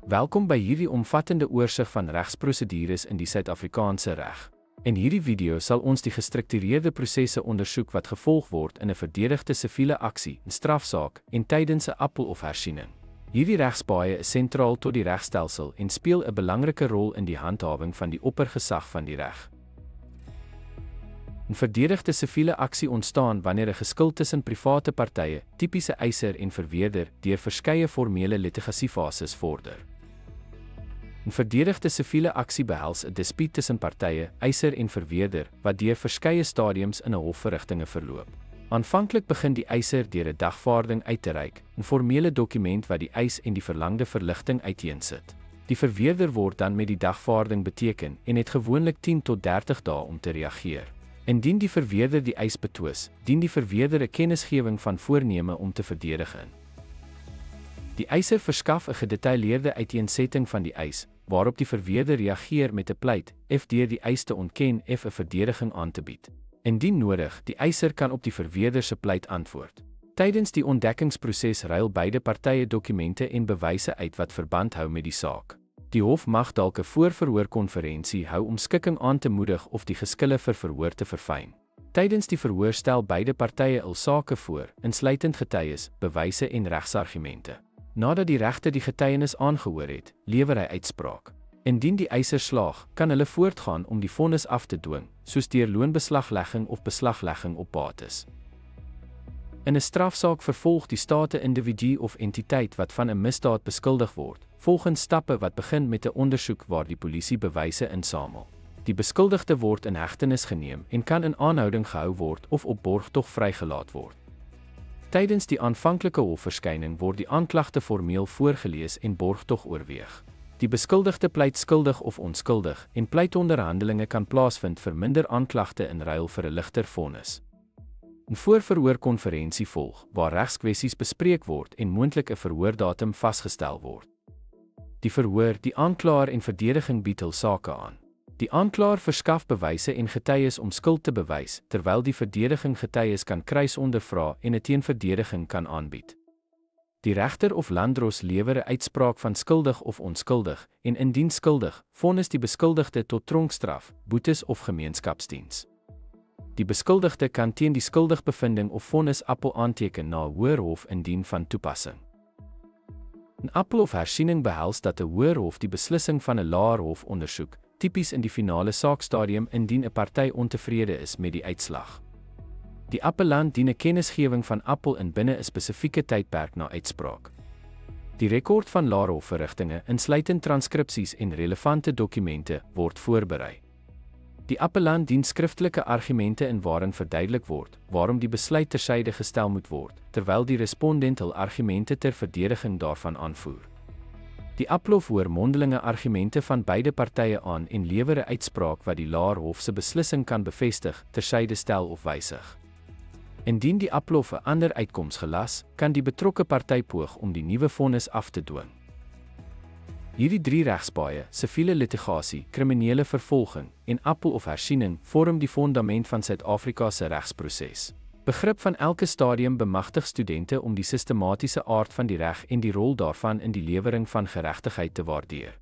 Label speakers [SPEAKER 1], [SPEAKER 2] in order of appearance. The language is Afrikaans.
[SPEAKER 1] Welkom by hierdie omvattende oorsig van regsprosedures in die Suid-Afrikaanse reg. In hierdie video sal ons die gestruktureerde prosesse ondersoek wat gevolg word in 'n verdedigde siviele aksie, 'n strafsaak en tydens 'n appel of hersiening. Hierdie regspaaie is sentraal tot die regstelsel en speel 'n belangrike rol in die handhawing van die oppergesag van die reg. 'n Verdedigde siviele aksie ontstaan wanneer 'n geskil tussen private partye, tipiese eiser en verweerder, deur verskeie formele litigasiefases vorder. 'n Verdedigde siviele aksie behels 'n dispuut tussen partye, eiser en verweerder, wat deur verskeie stadiums in 'n hofverrigtinge verloop. Aanvanklik begin die eiser deur 'n dagvaarding uit te reik, 'n formele dokument wat die eis en die verlangde verligting uiteensit. Die verweerder word dan met die dagvaarding beteken en het gewoonlik 10 tot 30 dae om te reageer. Indien die verweerder die eis betwis, dien die verweerder 'n kennisgewing van voorneme om te verdedig in. Die eiser verskaf 'n gedetailleerde uiteensetting van die eis, waarop die verweerder reageer met 'n pleit, of deur die eis te ontken of 'n verdediging aan te bied. Indien nodig, die eiser kan op die verweerder se pleit antwoord. Tydens die ontdekkingsproses ruil beide partye dokumente en bewyse uit wat verband hou met die saak. Die hof mag dalk 'n voorverhoorkonferensie hou om skikking aan te moedig of die geskille vir verhoor te verfyn. Tydens die verhoor stel beide partye hul sake voor, insluitend getuies, bewyse en regsargumente. Nadat die regter die getuienis aangehoor het, lewer hy uitspraak. Indien die eiser slaag, kan hulle voortgaan om die vonnis af te dwing, soos deur loonbeslaglegging of beslaglegging op bates. In 'n strafsaak vervolg die staat 'n individu of entiteit wat van 'n misdaad beskuldig word, volgens stappe wat begin met 'n ondersoek waar die polisie bewyse insamel. Die beskuldigde word in hegtenis geneem en kan in aanhouding gehou word of op borgtog vrygelaat word. Tydens die aanvanklike hofverskyning word die aanklagte formeel voorgelees en borgtog oorweeg. Die beskuldigde pleit skuldig of onskuldig en pleitonderhandelinge kan plaasvind vir minder aanklagte in ruil vir 'n ligter vonnis. 'n Voorverhoorkonferensie volg, waar regskwessies bespreek word en moontlik 'n verhoordatum vasgestel word. Die verhoor, die aanklaer en verdediging bied hul sake aan. Die aanklaer verskaf bewyse en getuies om skuld te bewys, terwyl die verdediging getuies kan kruisondervra en 'n teenverdediging kan aanbied. Die regter of landdros lewer 'n uitspraak van skuldig of onskuldig en indien skuldig, vonnis die beskuldigde tot tronkstraf, boetes of gemeenskapsdiens. Die beskuldigde kan teen die skuldigbevinding of vonnis appel aanteken na 'n hoër hof indien van toepassing. 'n Appel of hersiening behels dat 'n hoër hof die beslissing van 'n laer hof ondersoek, tipies in die finale saakstadium indien 'n party ontevrede is met die uitslag. Die appellant dien 'n kennisgewing van appel in binne 'n spesifieke tydperk na uitspraak. Die rekord van laer hofverrigtinge, insluitend transkripsies en relevante dokumente, word voorberei. Die appellant dien skriftelike argumente in waarin verduidelik word waarom die besluit tersyde gestel moet word, terwyl die respondent hul argumente ter verdediging daarvan aanvoer. Die appelhof hoor mondelinge argumente van beide partye aan en lewer 'n uitspraak wat die laer hof se beslissing kan bevestig, tersyde stel of wysig. Indien die appelhof 'n ander uitkoms gelas, kan die betrokke party poog om die nuwe vonnis af te dwing. Hierdie 3 regspaaie, siviele litigasie, kriminele vervolging en appel of hersiening, vorm die fondament van Suid-Afrika se regsproses. Begrip van elke stadium bemagtig studente om die sistematiese aard van die reg en die rol daarvan in die lewering van geregtigheid te waardeer.